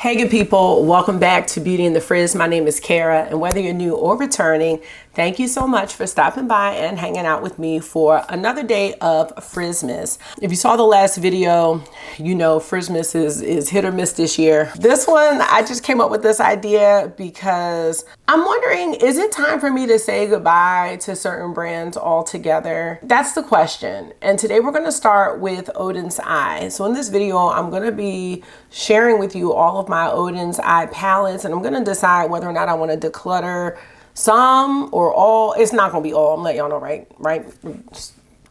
Hey good people, welcome back to Beauty and the Frizz. My name is Kara, and whether you're new or returning, thank you so much for stopping by and hanging out with me for another day of Frizzmas. If you saw the last video, you know Frizzmas is hit or miss this year. This one, I just came up with this idea because I'm wondering, is it time for me to say goodbye to certain brands altogether? That's the question. And today we're going to start with Odin's Eye. So in this video, I'm going to be sharing with you all of my Odin's Eye palettes, and I'm going to decide whether or not I want to declutter some or all. It's not going to be all. I'm letting y'all know, right?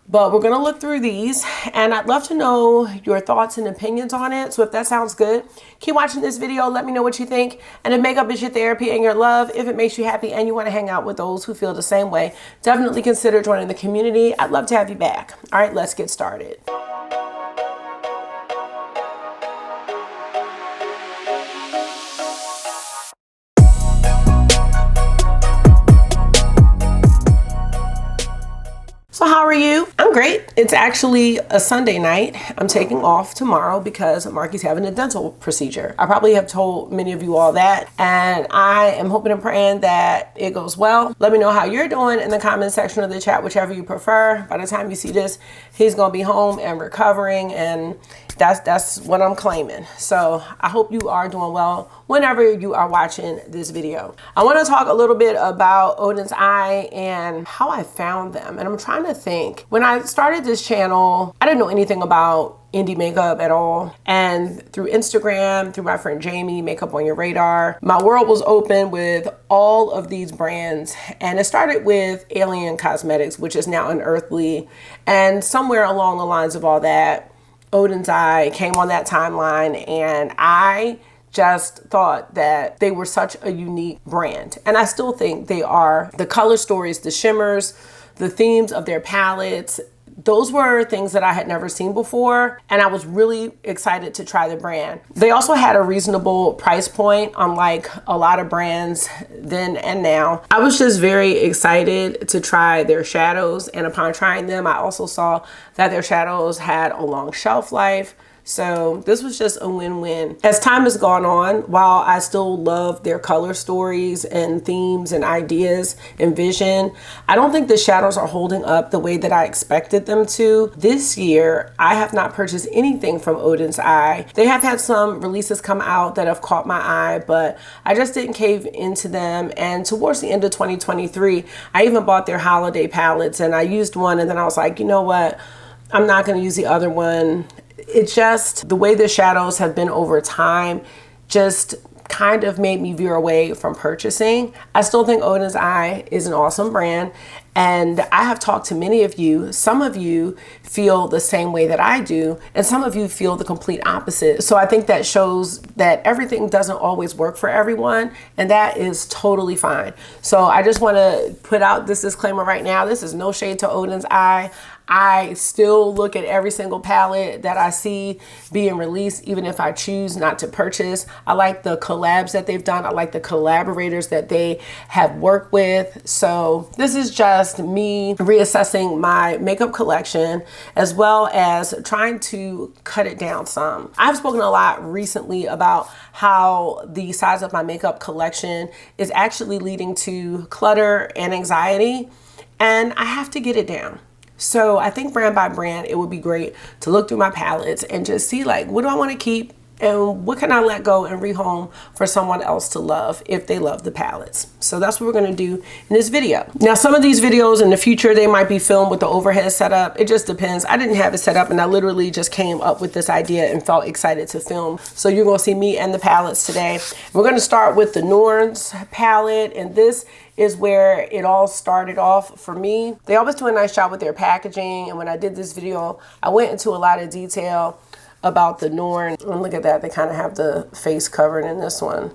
But we're going to look through these, and I'd love to know your thoughts and opinions on it. So if that sounds good, keep watching this video. Let me know what you think. And if makeup is your therapy and your love, if it makes you happy and you want to hang out with those who feel the same way, definitely consider joining the community. I'd love to have you back. All right, let's get started. So how are you? I'm great. It's actually a Sunday night. I'm taking off tomorrow because Marky's having a dental procedure. I probably have told many of you all that, and I am hoping and praying that it goes well. Let me know how you're doing in the comment section of the chat, whichever you prefer. By the time you see this, he's gonna be home and recovering, and that's what I'm claiming. So I hope you are doing well whenever you are watching this video. I want to talk a little bit about Odin's Eye and how I found them. And I'm trying to think. When I started this channel, I didn't know anything about indie makeup at all. And through Instagram, through my friend Jamie, Makeup on Your Radar, my world was open with all of these brands. And it started with Alien Cosmetics, which is now Unearthly. And somewhere along the lines of all that, Odin's Eye came on that timeline, and I just thought that they were such a unique brand. And I still think they are. The color stories, the shimmers, the themes of their palettes, those were things that I had never seen before, and I was really excited to try the brand. They also had a reasonable price point, unlike a lot of brands then and now. I was just very excited to try their shadows, and upon trying them, I also saw that their shadows had a long shelf life. So this was just a win-win. As time has gone on, while I still love their color stories and themes and ideas and vision, I don't think the shadows are holding up the way that I expected them to. This year, I have not purchased anything from Odin's Eye. They have had some releases come out that have caught my eye, but I just didn't cave into them. And towards the end of 2023, I even bought their holiday palettes, and I used one, and then I was like, you know what? I'm not going to use the other one. It's just the way the shadows have been over time just kind of made me veer away from purchasing. I still think Odin's Eye is an awesome brand, and I have talked to many of you. Some of you feel the same way that I do, and some of you feel the complete opposite. So I think that shows that everything doesn't always work for everyone, and that is totally fine. So I just want to put out this disclaimer right now. This is no shade to Odin's Eye. I still look at every single palette that I see being released, even if I choose not to purchase. I like the collabs that they've done. I like the collaborators that they have worked with. So this is just me reassessing my makeup collection, as well as trying to cut it down some. I've spoken a lot recently about how the size of my makeup collection is actually leading to clutter and anxiety, and I have to get it down. So I think brand by brand, it would be great to look through my palettes and just see, like, what do I want to keep and what can I let go and rehome for someone else to love if they love the palettes. So that's what we're going to do in this video. Now, some of these videos in the future, they might be filmed with the overhead setup. It just depends. I didn't have it set up, and I literally just came up with this idea and felt excited to film. So you're going to see me and the palettes today. We're going to start with the Norns palette, and this is where it all started off for me. They always do a nice job with their packaging, and when I did this video, I went into a lot of detail about the Norn. And look at that, they kind of have the face covered in this one.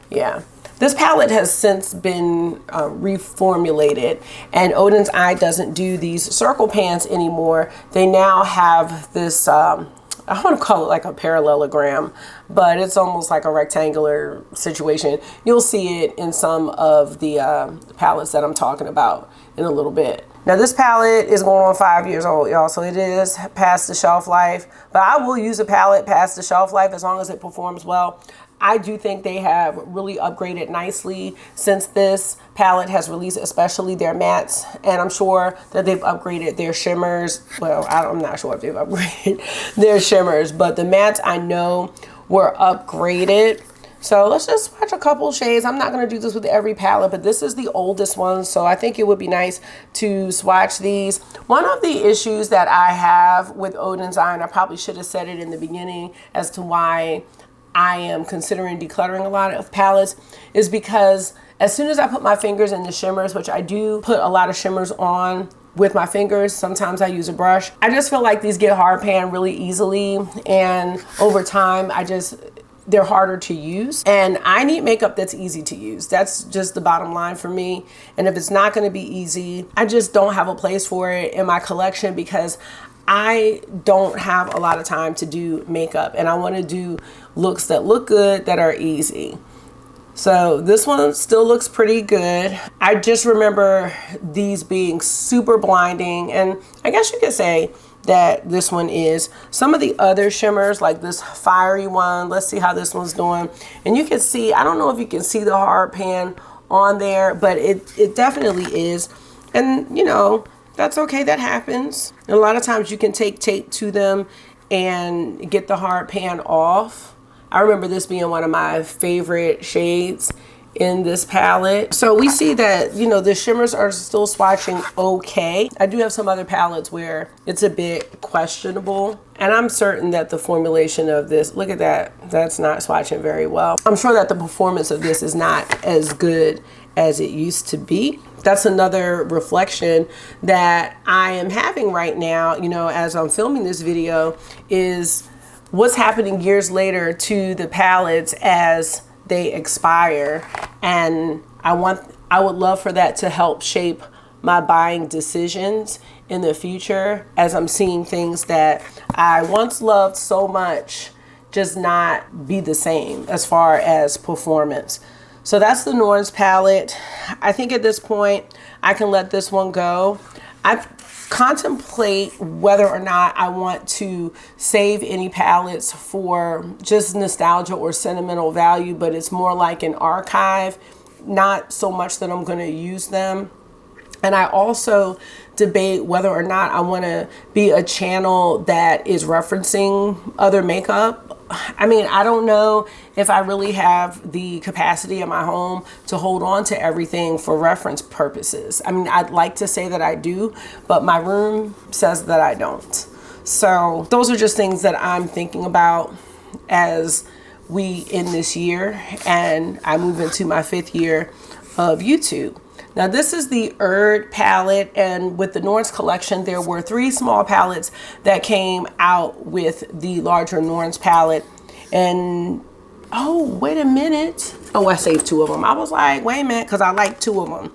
Yeah. This palette has since been reformulated, and Odin's Eye doesn't do these circle pans anymore. They now have this, I want to call it like a parallelogram, but it's almost like a rectangular situation. You'll see it in some of the palettes that I'm talking about in a little bit. Now this palette is going on 5 years old, y'all, so it is past the shelf life. But I will use a palette past the shelf life as long as it performs well. I do think they have really upgraded nicely since this palette has released, especially their mattes. And I'm sure that they've upgraded their shimmers. Well, I'm not sure if they've upgraded their shimmers, but the mattes I know were upgraded. So let's just swatch a couple shades. I'm not going to do this with every palette, but this is the oldest one, so I think it would be nice to swatch these. One of the issues that I have with Odin's Eye, and I probably should have said it in the beginning as to why I am considering decluttering a lot of palettes, is because as soon as I put my fingers in the shimmers, which I do put a lot of shimmers on with my fingers, sometimes I use a brush, I just feel like these get hard pan really easily, and over time they're harder to use, and I need makeup that's easy to use. That's just the bottom line for me. And if it's not going to be easy, I just don't have a place for it in my collection, because I don't have a lot of time to do makeup, and I want to do looks that look good, that are easy. So this one still looks pretty good. I just remember these being super blinding, and I guess you could say that this one is. Some of the other shimmers, like this fiery one, let's see how this one's doing. And you can see, I don't know if you can see the hard pan on there, but it definitely is. And you know, that's okay, that happens. And a lot of times you can take tape to them and get the hard pan off. I remember this being one of my favorite shades in this palette. So we see that, you know, the shimmers are still swatching okay. I do have some other palettes where it's a bit questionable, and I'm certain that the formulation of this, look at that, that's not swatching very well. I'm sure that the performance of this is not as good as it used to be. That's another reflection that I am having right now, you know, as I'm filming this video, is what's happening years later to the palettes as they expire. And I would love for that to help shape my buying decisions in the future, as I'm seeing things that I once loved so much just not be the same as far as performance. So that's the Norns palette. I think at this point I can let this one go. I contemplate whether or not I want to save any palettes for just nostalgia or sentimental value, but it's more like an archive, not so much that I'm going to use them. And I also debate whether or not I want to be a channel that is referencing other makeup. I mean, I don't know if I really have the capacity in my home to hold on to everything for reference purposes. I mean, I'd like to say that I do, but my room says that I don't. So those are just things that I'm thinking about as we end this year and I move into my 5th year of YouTube. Now this is the Erd palette, and with the Norns collection there were 3 small palettes that came out with the larger Norns palette. And oh, wait a minute. Oh, I saved 2 of them. I was like, wait a minute, because I like 2 of them.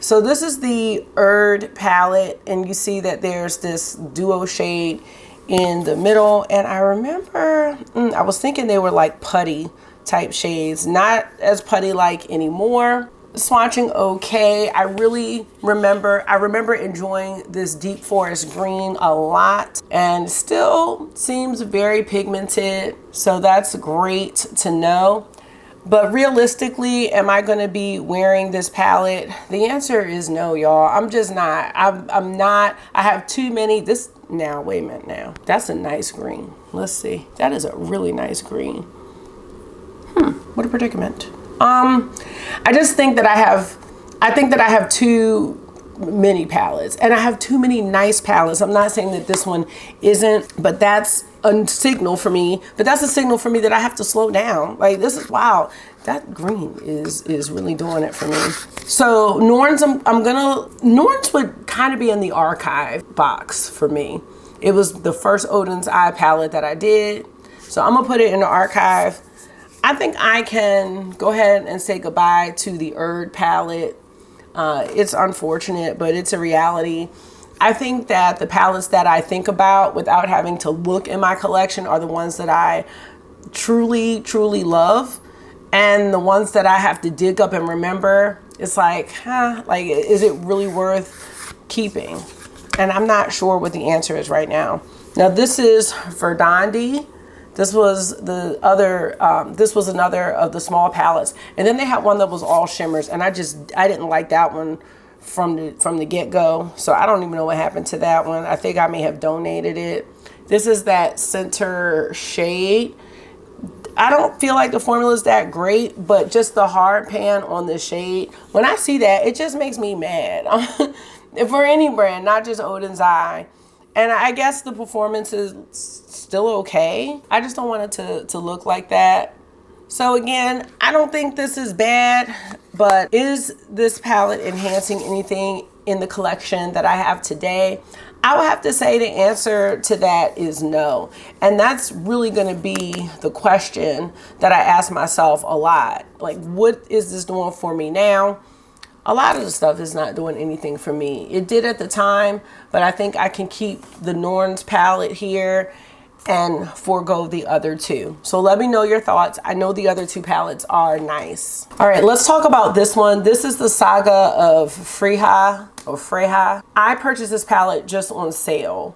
So this is the Erd palette, and you see that there's this duo shade in the middle. And I remember, I was thinking they were like putty type shades, not as putty like anymore. Swatching okay. I remember enjoying this deep forest green a lot, and still seems very pigmented, so that's great to know. But realistically, am I going to be wearing this palette? The answer is no, y'all. I'm just not. I'm not. I have too many. Now wait a minute. Now that's a nice green. Let's see. That is a really nice green. What a predicament. I just think that I have too many palettes, and I have too many nice palettes. I'm not saying that this one isn't, but that's a signal for me. But that's a signal for me that I have to slow down. Like, this is, wow, that green is really doing it for me. So Norns, Norns would kind of be in the archive box for me. It was the first Odin's Eye palette that I did, so I'm gonna put it in the archive. I think I can go ahead and say goodbye to the Erd palette. It's unfortunate, but it's a reality. I think that the palettes that I think about without having to look in my collection are the ones that I truly, truly love. And the ones that I have to dig up and remember, it's like, like, is it really worth keeping? And I'm not sure what the answer is right now. Now this is Verdandi. This was the other, this was another of the small palettes. And then they had one that was all shimmers, and I didn't like that one from the get-go. So I don't even know what happened to that one. I think I may have donated it. This is that center shade. I don't feel like the formula is that great, but just the hard pan on the shade, when I see that, it just makes me mad. For any brand, not just Odin's Eye. And I guess the performance is still okay. I just don't want it to look like that. So again, I don't think this is bad, but is this palette enhancing anything in the collection that I have today? I would have to say the answer to that is no. And that's really gonna be the question that I ask myself a lot. Like, what is this doing for me now? A lot of the stuff is not doing anything for me. It did at the time, but I think I can keep the Norns palette here and forego the other two. So let me know your thoughts. I know the other two palettes are nice. All right, let's talk about this one. This is the Saga of Freya or Freya. I purchased this palette just on sale.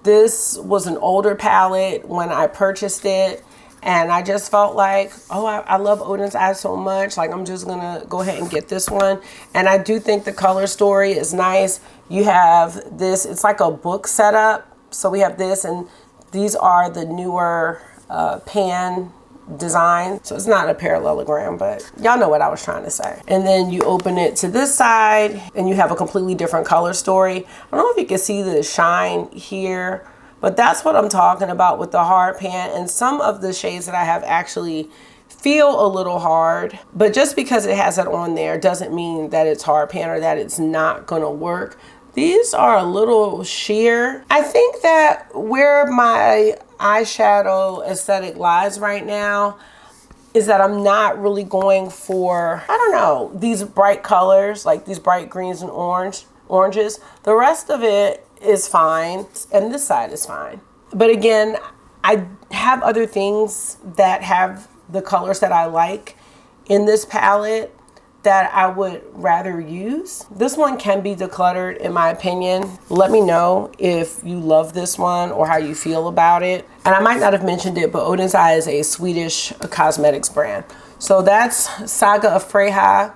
This was an older palette when I purchased it, and I just felt like, oh, I love Odin's Eye so much. Like, I'm just gonna go ahead and get this one. And I do think the color story is nice. You have this, it's like a book setup. So we have this, and these are the newer pan design. So it's not a parallelogram, but y'all know what I was trying to say. And then you open it to this side, and you have a completely different color story. I don't know if you can see the shine here, but that's what I'm talking about with the hard pan. And some of the shades that I have actually feel a little hard, but just because it has it on there doesn't mean that it's hard pan or that it's not gonna work. These are a little sheer. I think that where my eyeshadow aesthetic lies right now is that I'm not really going for, I don't know, these bright colors, like these bright greens and oranges. The rest of it is fine, and this side is fine. But again, I have other things that have the colors that I like in this palette that I would rather use. This one can be decluttered in my opinion. Let me know if you love this one or how you feel about it. And I might not have mentioned it, but Odin's Eye is a Swedish cosmetics brand. So that's Saga of Freya,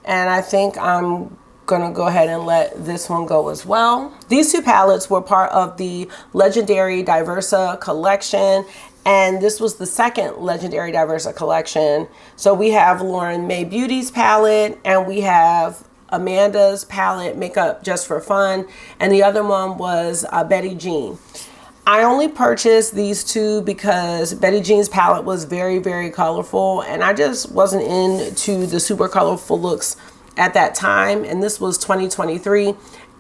and I think I'm gonna go ahead and let this one go as well. These two palettes were part of the legendary Diversa collection, and this was the second legendary Diversa collection. So we have Lauren May Beauty's palette, and we have Amanda's palette, Makeup Just for Fun, and the other one was Betty Jean. I only purchased these two because Betty Jean's palette was very, very colorful, and I just wasn't into the super colorful looks at that time. And this was 2023,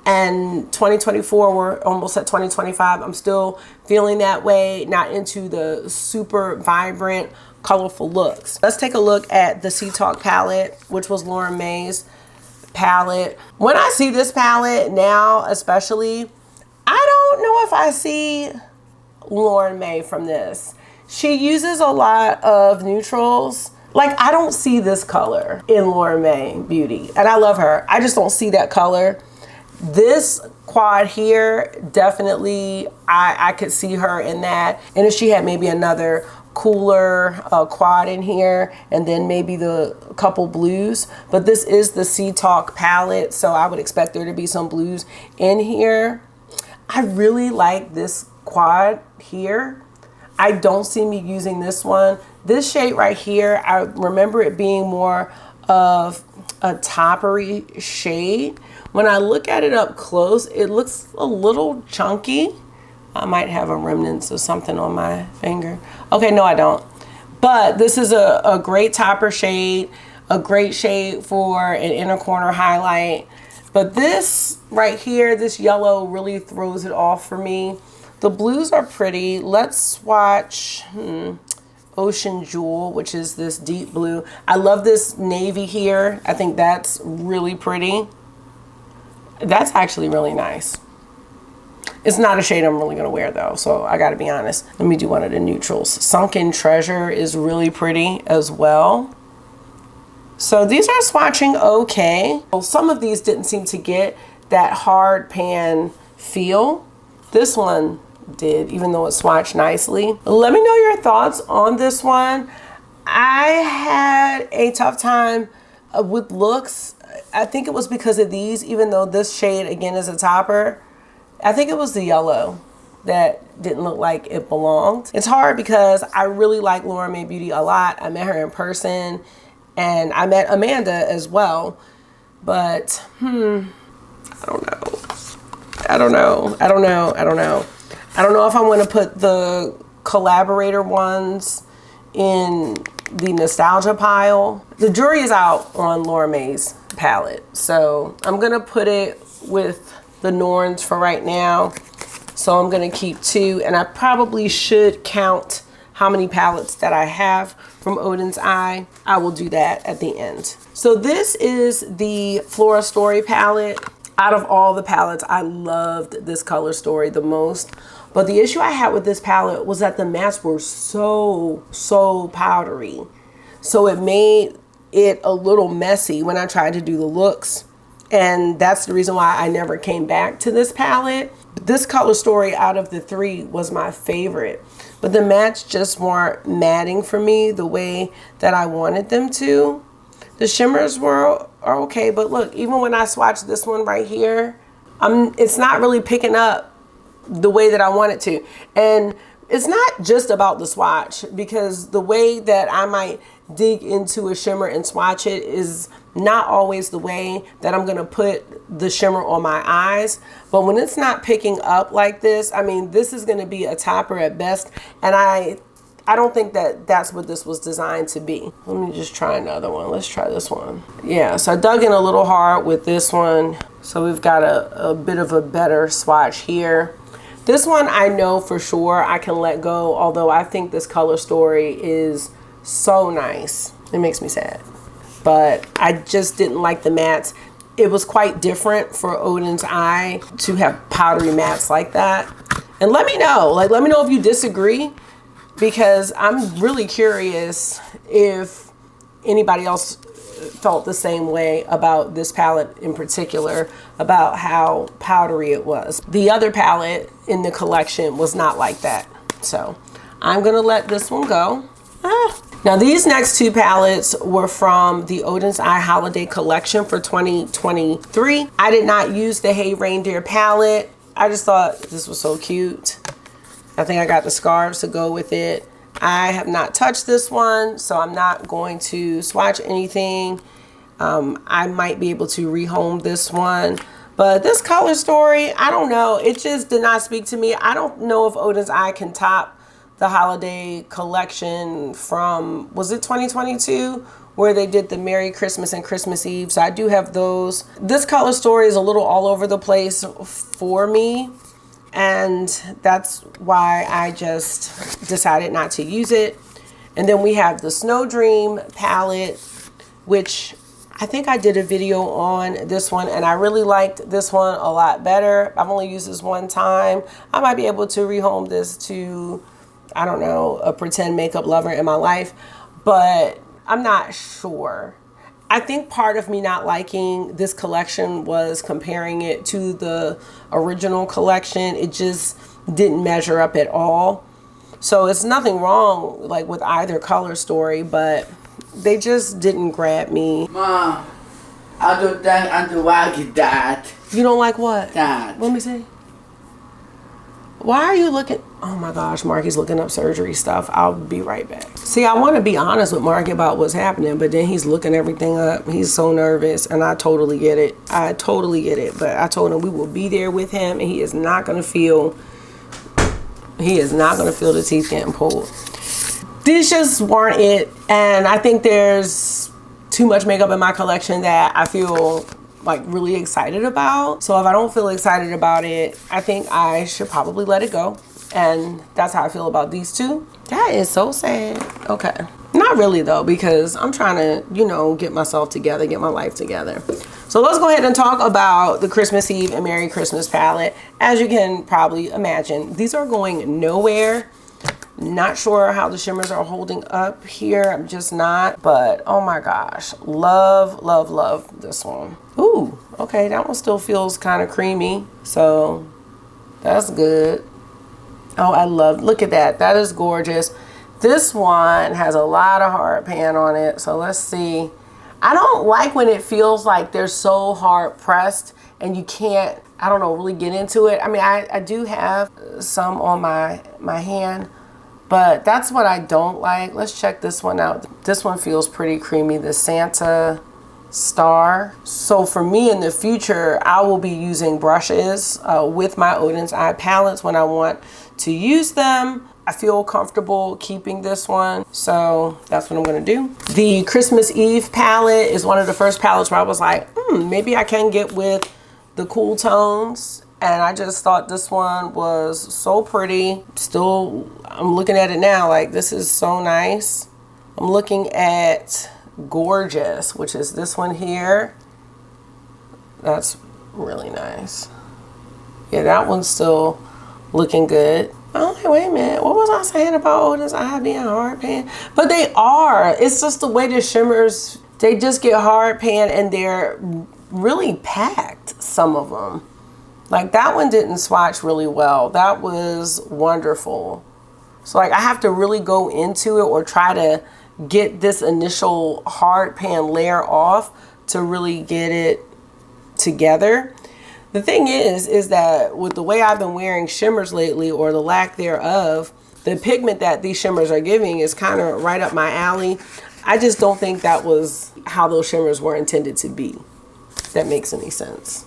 and 2024, we're almost at 2025. I'm still feeling that way, not into the super vibrant, colorful looks. Let's take a look at the Sea Talk palette, which was Lauren May's palette. When I see this palette now, especially, I don't know if I see Lauren May from this. She uses a lot of neutrals. Like, I don't see this color in Lauren May Beauty, and I love her. I just don't see that color. This quad here, definitely, I could see her in that. And if she had maybe another cooler quad in here, and then maybe the couple blues. But this is the Sea Talk palette, so I would expect there to be some blues in here. I really like this quad here. I don't see me using this one. This shade right here, I remember it being more of a toppery shade. When I look at it up close, it looks a little chunky. I might have a remnants of something on my finger. Okay, no, I don't. But this is a great topper shade, a great shade for an inner corner highlight. But this right here, this yellow really throws it off for me. The blues are pretty. Let's swatch Ocean Jewel, which is this deep blue. I love this navy here. I think that's really pretty. That's actually really nice. It's not a shade I'm really gonna wear though, so I gotta be honest. Let me do one of the neutrals. Sunken Treasure is really pretty as well. So these are swatching okay. Well, some of these didn't seem to get that hard pan feel. This one did, even though it swatched nicely. Let me know your thoughts on this one. I had a tough time with looks. I think it was because of these, even though this shade again is a topper. I think it was the yellow that didn't look like it belonged. It's hard because I really like Laura Mae Beauty a lot. I met her in person and I met Amanda as well. But I don't know. I don't know if I want to put the collaborator ones in the nostalgia pile. The jury is out on Laura Mae's palette, so I'm gonna put it with the Norns for right now. So I'm gonna keep 2, and I probably should count how many palettes that I have from Odin's Eye. I will do that at the end. So this is the Flora Story palette. Out of all the palettes, I loved this color story the most. But the issue I had with this palette was that the mattes were so powdery. So it made it a little messy when I tried to do the looks. And that's the reason why I never came back to this palette. This color story out of the 3 was my favorite. But the mattes just weren't matting for me the way that I wanted them to. The shimmers are okay, but look, even when I swatched this one right here, it's not really picking up the way that I want it to. And it's not just about the swatch, because the way that I might dig into a shimmer and swatch it is not always the way that I'm gonna put the shimmer on my eyes. But when it's not picking up like this, I mean, this is gonna be a topper at best, and I don't think that that's what this was designed to be. Let me just try another one. Let's try this one. Yeah, so I dug in a little hard with this one. So we've got a bit of a better swatch here. This one I know for sure I can let go, although I think this color story is so nice. It makes me sad. But I just didn't like the mattes. It was quite different for Odin's Eye to have powdery mattes like that. And let me know, let me know if you disagree, because I'm really curious if anybody else felt the same way about this palette in particular, about how powdery it was. The other palette in the collection was not like that. So I'm gonna let this one go. Now these next 2 palettes were from the Odin's Eye Holiday Collection for 2023. I did not use the Hey Reindeer palette. I just thought this was so cute. I think I got the scarves to go with it. I have not touched this one, so I'm not going to swatch anything. I might be able to rehome this one. But this color story, I don't know. It just did not speak to me. I don't know if Odin's Eye can top the holiday collection from, was it 2022? Where they did the Merry Christmas and Christmas Eve. So I do have those. This color story is a little all over the place for me. And that's why I just decided not to use it. And then we have the Snow Dream palette, which I think I did a video on this one, and I really liked this one a lot better. I've only used this one time. I might be able to rehome this to, I don't know, a pretend makeup lover in my life, but I'm not sure. I think part of me not liking this collection was comparing it to the original collection. It just didn't measure up at all. So it's nothing wrong with either color story, but they just didn't grab me. Mom, I don't think I don't like that. You don't like what? That. Let me see. Why are you looking? Oh my gosh, Marky's looking up surgery stuff. I'll be right back. See, I want to be honest with Marky about what's happening, but then he's looking everything up. He's so nervous, and I totally get it. I totally get it. But I told him we will be there with him, and he is not going to feel the teeth getting pulled. These just weren't it, and I think there's too much makeup in my collection that I feel really excited about. So if I don't feel excited about it, I think I should probably let it go. And that's how I feel about these 2. That is so sad. Okay. Not really though, because I'm trying to, get myself together, get my life together. So let's go ahead and talk about the Christmas Eve and Merry Christmas palette. As you can probably imagine, these are going nowhere. Not sure how the shimmers are holding up here. I'm just not. But oh my gosh, love this one. Ooh, Okay, that one still feels kind of creamy, so that's good. Oh, I love, look at that. That is gorgeous. This one has a lot of hard pan on it, so let's see. I don't like when it feels like they're so hard pressed and you can't, I don't know, really get into it. I mean, I do have some on my hand, but that's what I don't like. Let's check this one out. This one feels pretty creamy, the Santa Star. So for me in the future, I will be using brushes with my Odin's eye palettes when I want to use them. I feel comfortable keeping this one, so that's what I'm gonna do. The Christmas Eve palette is one of the first palettes where I was like, maybe I can get with the cool tones. And I just thought this one was so pretty. Still, I'm looking at it now, like this is so nice. I'm looking at Gorgeous, which is this one here. That's really nice. Yeah, that one's still looking good. Oh, wait a minute. What was I saying about Odin's eye being hard pan? But they are. It's just the way the shimmers, they just get hard pan and they're really packed, some of them. Like that one didn't swatch really well. That was wonderful. So like I have to really go into it or try to get this initial hard pan layer off to really get it together. The thing is that with the way I've been wearing shimmers lately, or the lack thereof, the pigment that these shimmers are giving is kind of right up my alley. I just don't think that was how those shimmers were intended to be. If that makes any sense.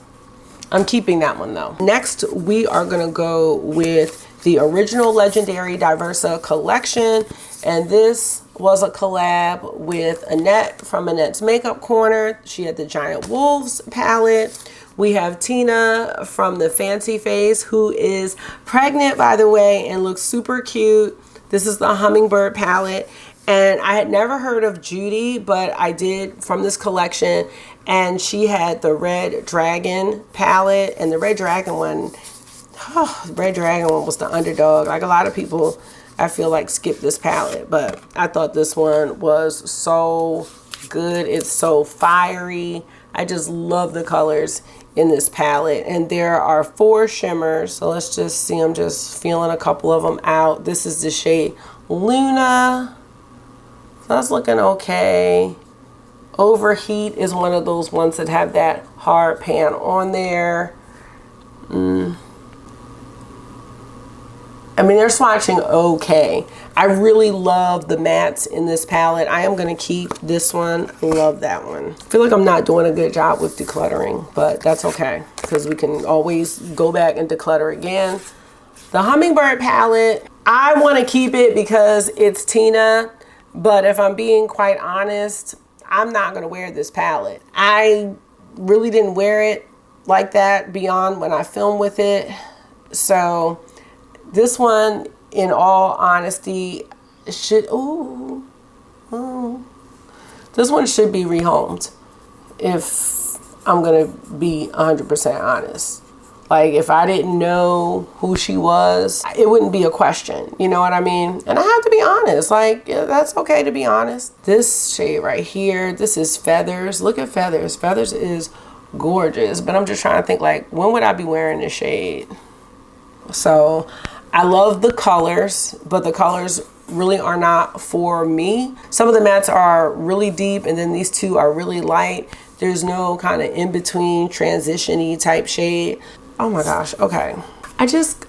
I'm keeping that one though. Next, we are gonna go with the original Legendary Diversa collection. And this was a collab with Annette from Annette's Makeup Corner. She had the Giant Wolves palette. We have Tina from the Fancy Face, who is pregnant, by the way, and looks super cute. This is the Hummingbird palette. And I had never heard of Judy, but I did from this collection. And she had the Red Dragon palette. And the Red Dragon one, the Red Dragon one was the underdog. Like a lot of people, I feel like, skip this palette. But I thought this one was so good. It's so fiery. I just love the colors in this palette. And there are 4 shimmers. So let's just see. I'm just feeling a couple of them out. This is the shade Luna. So that's looking okay. Overheat is one of those ones that have that hard pan on there. I mean, they're swatching okay. I really love the mattes in this palette. I am going to keep this one. I love that one. I feel like I'm not doing a good job with decluttering, but that's okay because we can always go back and declutter again. The Hummingbird palette, I want to keep it because it's Tina, but if I'm being quite honest, I'm not going to wear this palette. I really didn't wear it like that beyond when I filmed with it. So this one, in all honesty, should, this one should be rehomed if I'm going to be 100% honest. Like, if I didn't know who she was, it wouldn't be a question. You know what I mean? And I have to be honest. Like, yeah, that's okay to be honest. This shade right here, this is Feathers. Look at Feathers. Feathers is gorgeous. But I'm just trying to think, like, when would I be wearing this shade? So I love the colors, but the colors really are not for me. Some of the mattes are really deep, and then these two are really light. There's no kind of in-between transition-y type shade. Oh my gosh, okay.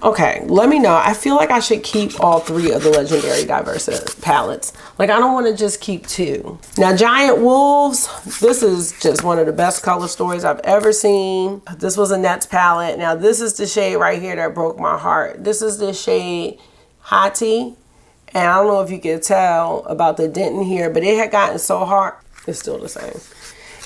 Okay, let me know. I feel like I should keep all 3 of the Legendary Diversa palettes. Like, I don't want to just keep 2. Now, Giant Wolves, this is just one of the best color stories I've ever seen. This was Annette's palette. Now, this is the shade right here that broke my heart. This is the shade Hottie. And I don't know if you can tell about the dent in here, but it had gotten so hard. It's still the same.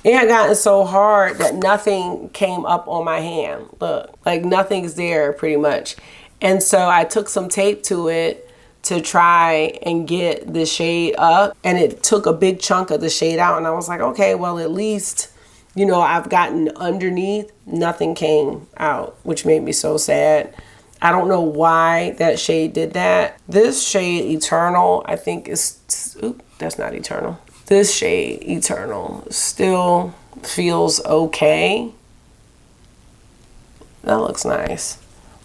It had gotten so hard that nothing came up on my hand. Look, like nothing's there pretty much. And so I took some tape to it to try and get the shade up. And it took a big chunk of the shade out. And I was like, okay, well, at least, you know, I've gotten underneath. Nothing came out, which made me so sad. I don't know why that shade did that. This shade, Eternal, I think is, oop, that's not Eternal. This shade, Eternal, still feels okay. That looks nice.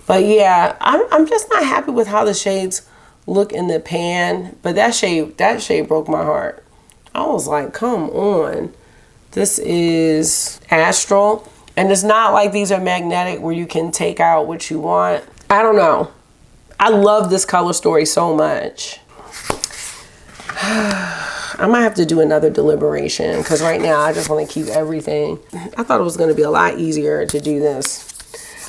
But yeah, I'm just not happy with how the shades look in the pan. But that shade broke my heart. I was like, come on. This is Astral. And it's not like these are magnetic where you can take out what you want. I don't know. I love this color story so much. I might have to do another deliberation because right now I just want to keep everything. I thought it was going to be a lot easier to do this.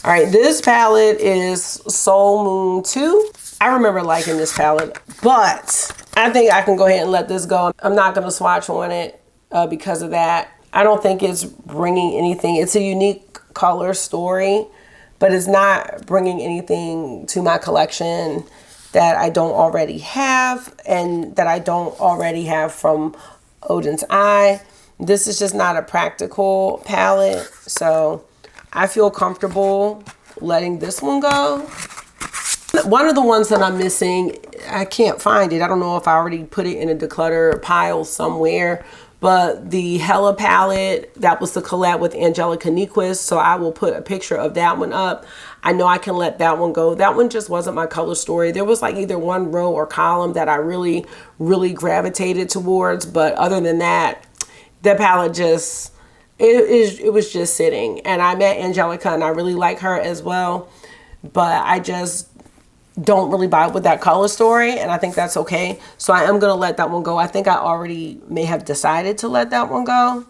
All right, this palette is Soul Moon 2. I remember liking this palette, but I think I can go ahead and let this go. I'm not going to swatch on it because of that. I don't think it's bringing anything. It's a unique color story, but it's not bringing anything to my collection that I don't already have and that I don't already have from Odin's Eye. This is just not a practical palette, so I feel comfortable letting this one go. One of the ones that I'm missing, I can't find it. I don't know if I already put it in a declutter pile somewhere, but the Hella palette, that was the collab with Angelica Nyquist, so I will put a picture of that one up. I know I can let that one go. That one just wasn't my color story. There was like either one row or column that I really, really gravitated towards, but other than that, the palette just, it was just sitting. And I met Angelica and I really like her as well, but I just don't really vibe with that color story, and I think that's okay. So I am going to let that one go. I think I already may have decided to let that one go.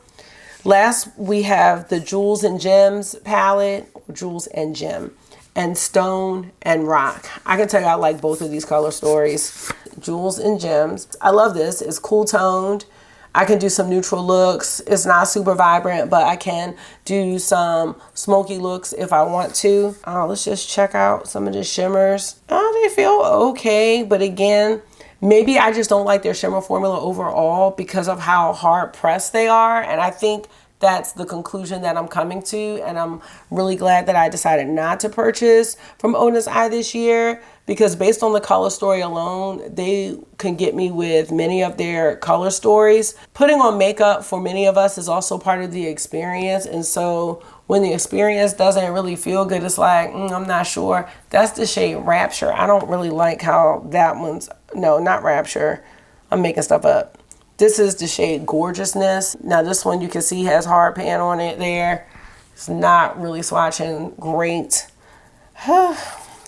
Last, we have the Jewels and Gems palette, Jewels and Gem, and Stone and Rock. I can tell you I like both of these color stories. Jewels and Gems. I love this. It's cool toned. I can do some neutral looks. It's not super vibrant, but I can do some smoky looks if I want to. Let's just check out some of the shimmers. They feel okay, but again, maybe I just don't like their shimmer formula overall because of how hard pressed they are. And I think that's the conclusion that I'm coming to. And I'm really glad that I decided not to purchase from Odin's Eye this year, because based on the color story alone, they can get me with many of their color stories. Putting on makeup for many of us is also part of the experience. And so when the experience doesn't really feel good, it's like, I'm not sure. That's the shade Rapture. I don't really like how that one's, no, not Rapture. I'm making stuff up. This is the shade Gorgeousness. Now this one you can see has hard pan on it there. It's not really swatching great.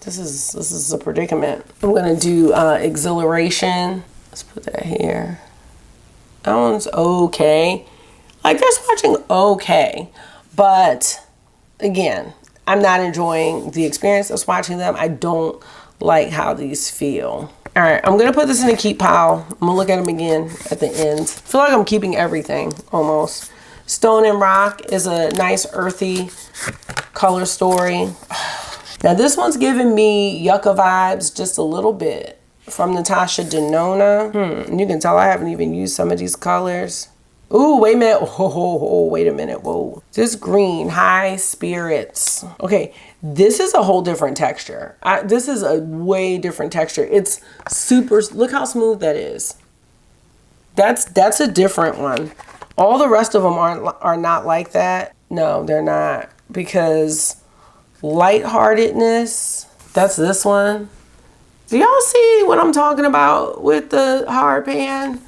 This is a predicament. I'm gonna do Exhilaration. Let's put that here. That one's okay. Like they're swatching okay, but again, I'm not enjoying the experience of swatching them. I don't like how these feel. All right, I'm gonna put this in a keep pile. I'm gonna look at them again at the end. I feel like I'm keeping everything almost. Stone and Rock is a nice earthy color story. Now this one's giving me Yucca vibes just a little bit from Natasha Denona. You can tell I haven't even used some of these colors. Ooh, wait a minute. Oh, wait a minute. Whoa. This green, High Spirits. Okay, this is a whole different texture. This is a way different texture. It's super, look how smooth that is. That's a different one. All the rest of them are not like that. No, they're not, because Lightheartedness, that's this one. Do y'all see what I'm talking about with the hard pan?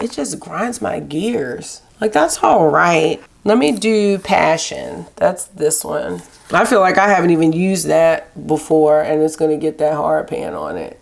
It just grinds my gears. Like, that's all right. Let me do Passion. That's this one. I feel like I haven't even used that before, and it's gonna get that hard pan on it.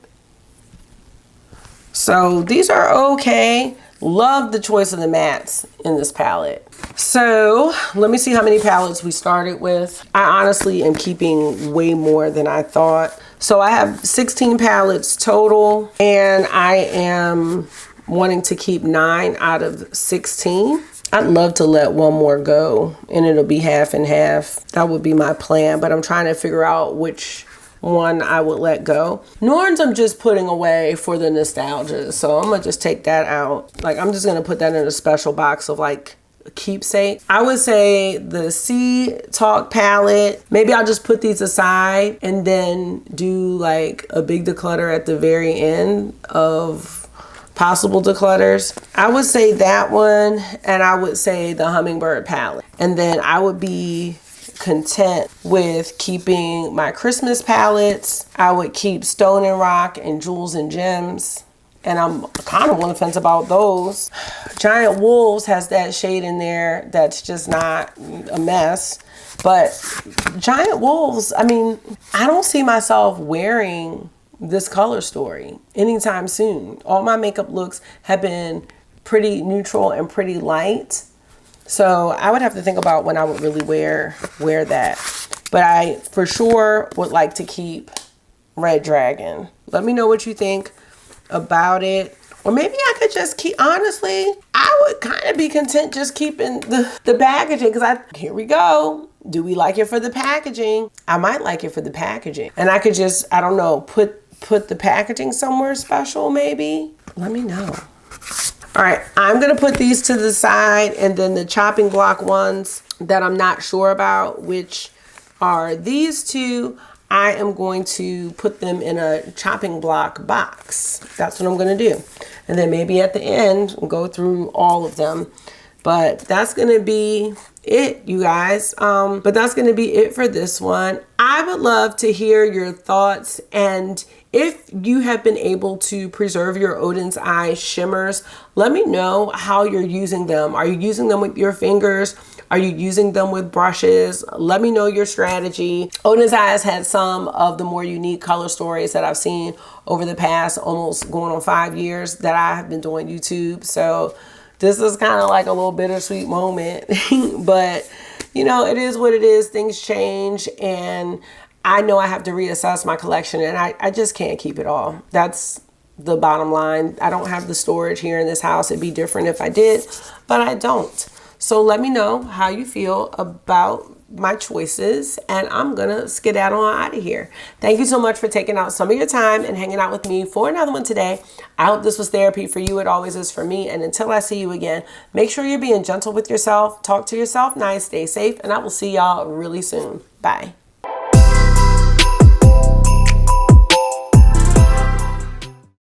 So these are okay. Love the choice of the mattes in this palette. So let me see how many palettes we started with. I honestly am keeping way more than I thought. So I have 16 palettes total, and I am wanting to keep 9 out of 16. I'd love to let one more go and it'll be half and half. That would be my plan, but I'm trying to figure out which one I would let go. Norns I'm just putting away for the nostalgia, so I'm gonna just take that out. Like, I'm just gonna put that in a special box of like a keepsake. I would say the Sea Talk palette, maybe I'll just put these aside and then do like a big declutter at the very end of possible declutters. I would say that one, and I would say the Hummingbird palette. And then I would be content with keeping my Christmas palettes. I would keep Stone and Rock and Jewels and Gems. And I'm kind of on the fence about those. Giant Wolves has that shade in there that's just not a mess. But Giant Wolves, I mean, I don't see myself wearing this color story anytime soon. All my makeup looks have been pretty neutral and pretty light. So I would have to think about when I would really wear that. But I for sure would like to keep Red Dragon. Let me know what you think about it. Or maybe I could just keep, honestly, I would kind of be content just keeping the packaging, because here we go. Do we like it for the packaging? I might like it for the packaging. And I could just, I don't know, put the packaging somewhere special maybe. Let me know. All right, I'm gonna put these to the side, and then the chopping block ones that I'm not sure about, which are these two, I am going to put them in a chopping block box. That's what I'm gonna do. And then maybe at the end, we'll go through all of them. But that's gonna be it, you guys. But that's gonna be it for this one. I would love to hear your thoughts, and if you have been able to preserve your Odin's Eye shimmers, let me know how you're using them. Are you using them with your fingers? Are you using them with brushes? Let me know your strategy. Odin's Eye has had some of the more unique color stories that I've seen over the past almost going on 5 years that I have been doing YouTube. So this is kind of like a little bittersweet moment, but you know, it is what it is. Things change, and I know I have to reassess my collection, and I just can't keep it all. That's the bottom line. I don't have the storage here in this house. It'd be different if I did, but I don't. So let me know how you feel about my choices, and I'm gonna skedaddle on out of here. Thank you so much for taking out some of your time and hanging out with me for another one today. I hope this was therapy for you. It always is for me. And until I see you again, make sure you're being gentle with yourself, talk to yourself nice, stay safe, and I will see y'all really soon. Bye.